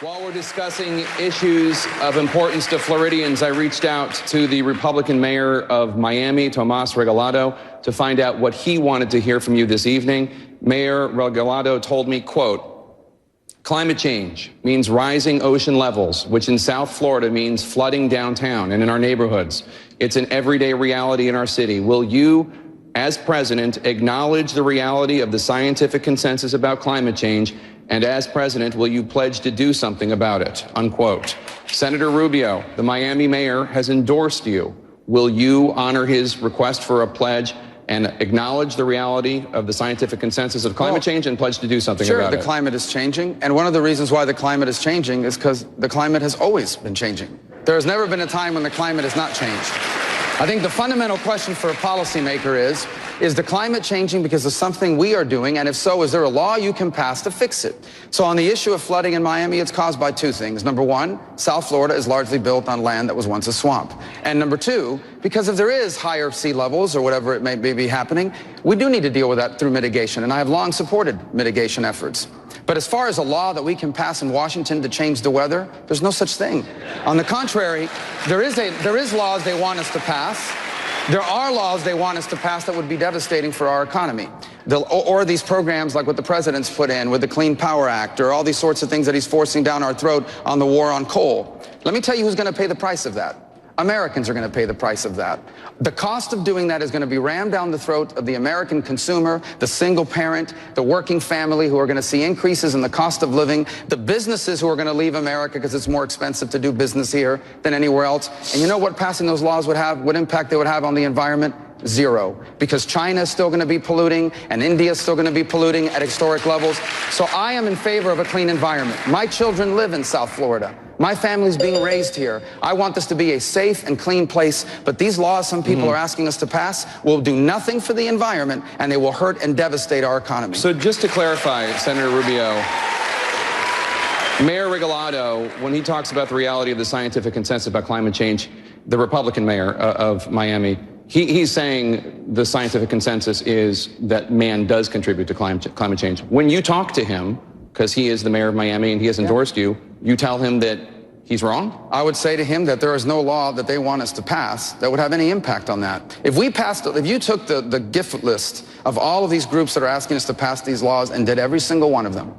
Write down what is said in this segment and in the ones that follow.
While we're discussing issues of importance to Floridians, I reached out to the Republican mayor of Miami, Tomas Regalado, to find out what he wanted to hear from you this evening. Mayor Regalado told me, quote, "Climate change means rising ocean levels, which in South Florida means flooding downtown and in our neighborhoods. It's an everyday reality in our city. Will you, as president, acknowledge the reality of the scientific consensus about climate change? And as president, will you pledge to do something about it?" Unquote. Senator Rubio, the Miami mayor, has endorsed you. Will you honor his request for a pledge and acknowledge the reality of the scientific consensus of climate change and pledge to do something about it? Sure, the climate is changing. And one of the reasons why the climate is changing is because the climate has always been changing. There has never been a time when the climate has not changed. I think the fundamental question for a policymaker is the climate changing because of something we are doing? And if so, is there a law you can pass to fix it? So on the issue of flooding in Miami, it's caused by two things. Number one, South Florida is largely built on land that was once a swamp. And number two, because if there is higher sea levels or whatever it may be happening, we do need to deal with that through mitigation. And I have long supported mitigation efforts. But as far as a law that we can pass in Washington to change the weather, there's no such thing. On the contrary, there is laws they want us to pass. There are laws they want us to pass that would be devastating for our economy. Or these programs like what the president's put in with the Clean Power Act, or all these sorts of things that he's forcing down our throat on the war on coal. Let me tell you who's going to pay the price of that. Americans are going to pay the price of that. The cost of doing that is going to be rammed down the throat of the American consumer, the single parent, the working family, who are going to see increases in the cost of living, the businesses who are going to leave America because it's more expensive to do business here than anywhere else. And you know what passing those laws would have, what impact they would have on the environment? Zero. Because China is still going to be polluting and India is still going to be polluting at historic levels. So I am in favor of a clean environment. My children live in South Florida. My family's being raised here. I want this to be a safe and clean place, but these laws some people are asking us to pass will do nothing for the environment, and they will hurt and devastate our economy. So just to clarify, Senator Rubio, Mayor Regalado, when he talks about the reality of the scientific consensus about climate change, the Republican mayor of Miami, he's saying the scientific consensus is that man does contribute to climate change. When you talk to him, because he is the mayor of Miami and he has endorsed you, you tell him that he's wrong? I would say to him that there is no law that they want us to pass that would have any impact on that. If you took the gift list of all of these groups that are asking us to pass these laws and did every single one of them,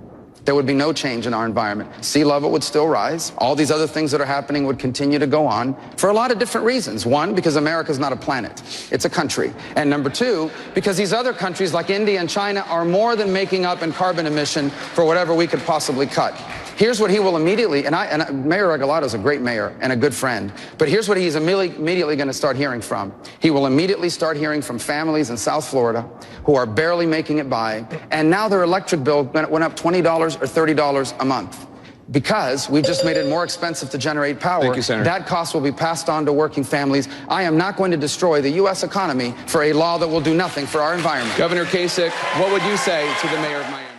there would be no change in our environment. Sea level would still rise. All these other things that are happening would continue to go on for a lot of different reasons. One, because America is not a planet. It's a country. And number two, because these other countries like India and China are more than making up in carbon emission for whatever we could possibly cut. Here's what he will immediately, Mayor Regalado is a great mayor and a good friend, but here's what he's immediately going to start hearing from. He will immediately start hearing from families in South Florida who are barely making it by, and now their electric bill went up $20 or $30 a month. Because we've just made it more expensive to generate power. Thank you, Senator. That cost will be passed on to working families. I am not going to destroy the U.S. economy for a law that will do nothing for our environment. Governor Kasich, what would you say to the mayor of Miami?